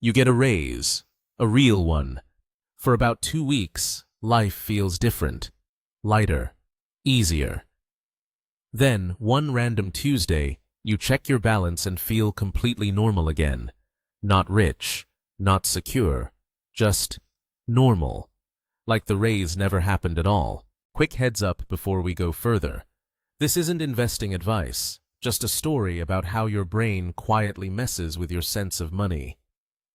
You get a raise, a real one. For about 2 weeks, life feels different, lighter, easier. Then, one random Tuesday, you check your balance and feel completely normal again. Not rich, not secure, just normal. Like the raise never happened at all. Quick heads up before we go further. This isn't investing advice, just a story about how your brain quietly messes with your sense of money.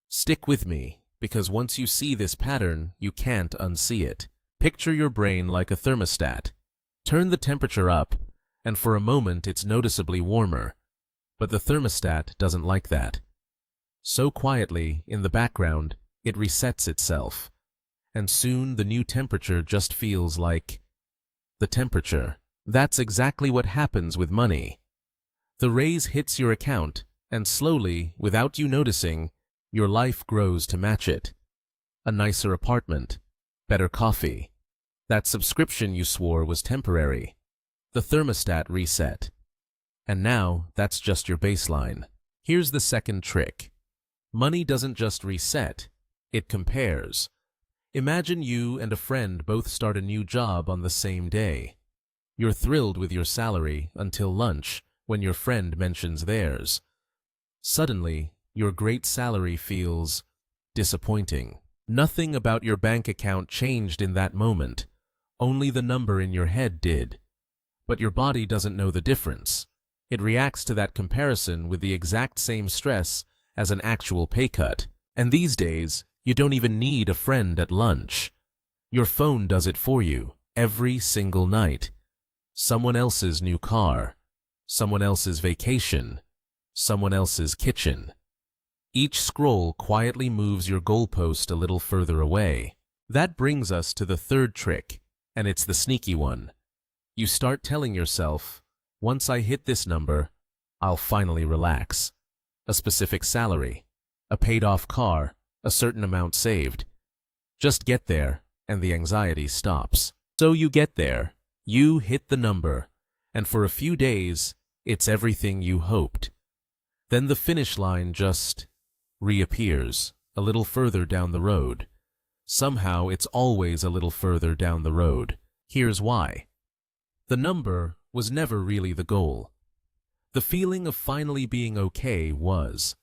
Stick with me, because once you see this pattern, you can't unsee it. Picture your brain like a thermostat. Turn the temperature up, and for a moment it's noticeably warmer. But the thermostat doesn't like that. So quietly, in the background, it resets itself. And soon the new temperature just feels like the temperature. That's exactly what happens with money. The raise hits your account, and slowly, without you noticing, your life grows to match it. A nicer apartment, better coffee. That subscription you swore was temporary. The thermostat reset. And now, that's just your baseline. Here's the second trick. Money doesn't just reset, it compares. Imagine you and a friend both start a new job on the same day. You're thrilled with your salary until lunch, when your friend mentions theirs. Suddenly, your great salary feels disappointing. Nothing about your bank account changed in that moment. Only the number in your head did. But your body doesn't know the difference. It reacts to that comparison with the exact same stress as an actual pay cut. And these days, you don't even need a friend at lunch. Your phone does it for you, every single night. Someone else's new car, someone else's vacation, someone else's kitchen. Each scroll quietly moves your goalpost a little further away. That brings us to the third trick, and it's the sneaky one. You start telling yourself, once I hit this number, I'll finally relax. A specific salary, a paid-off car, a certain amount saved. Just get there, and the anxiety stops. So you get there, you hit the number, and for a few days, it's everything you hoped. Then the finish line just reappears a little further down the road. Somehow it's always a little further down the road. Here's why. The number was never really the goal. The feeling of finally being okay was.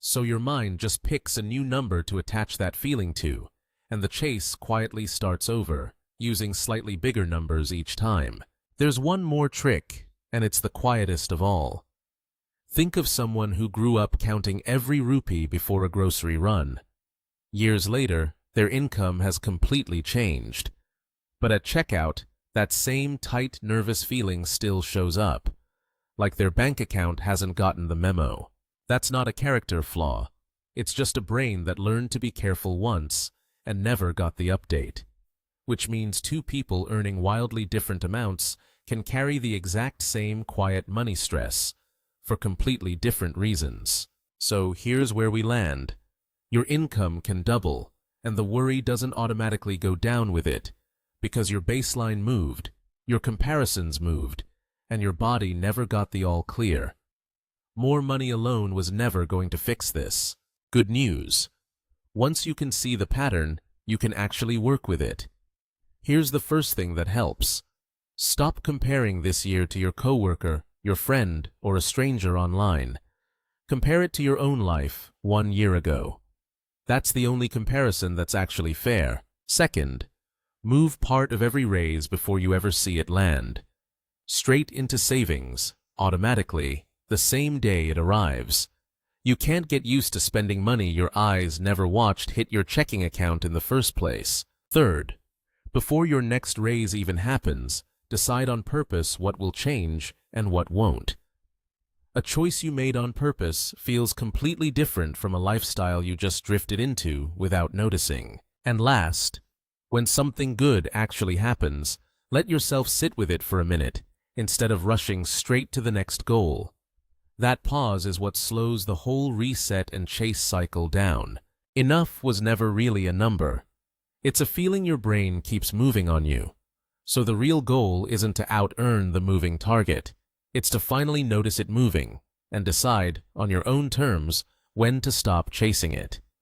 So your mind just picks a new number to attach that feeling to, and the chase quietly starts over, using slightly bigger numbers each time. There's one more trick, and it's the quietest of all. Think of someone who grew up counting every rupee before a grocery run. Years later, their income has completely changed. But at checkout, that same tight, nervous feeling still shows up, like their bank account hasn't gotten the memo. That's not a character flaw. It's just a brain that learned to be careful once and never got the update. Which means two people earning wildly different amounts can carry the exact same quiet money stress, for completely different reasons. So here's where we land. Your income can double, and the worry doesn't automatically go down with it, because your baseline moved, your comparisons moved, and your body never got the all clear. More money alone was never going to fix this. Good news. Once you can see the pattern, you can actually work with it. Here's the first thing that helps. Stop comparing this year to your coworker, your friend, or a stranger online. Compare it to your own life 1 year ago. That's the only comparison that's actually fair. Second, move part of every raise before you ever see it land. Straight into savings, automatically, the same day it arrives. You can't get used to spending money your eyes never watched hit your checking account in the first place. Third, before your next raise even happens, decide on purpose what will change and what won't. A choice you made on purpose feels completely different from a lifestyle you just drifted into without noticing. And last, when something good actually happens, let yourself sit with it for a minute, instead of rushing straight to the next goal. That pause is what slows the whole reset and chase cycle down. Enough was never really a number. It's a feeling your brain keeps moving on you. So the real goal isn't to out-earn the moving target. It's to finally notice it moving and decide, on your own terms, when to stop chasing it.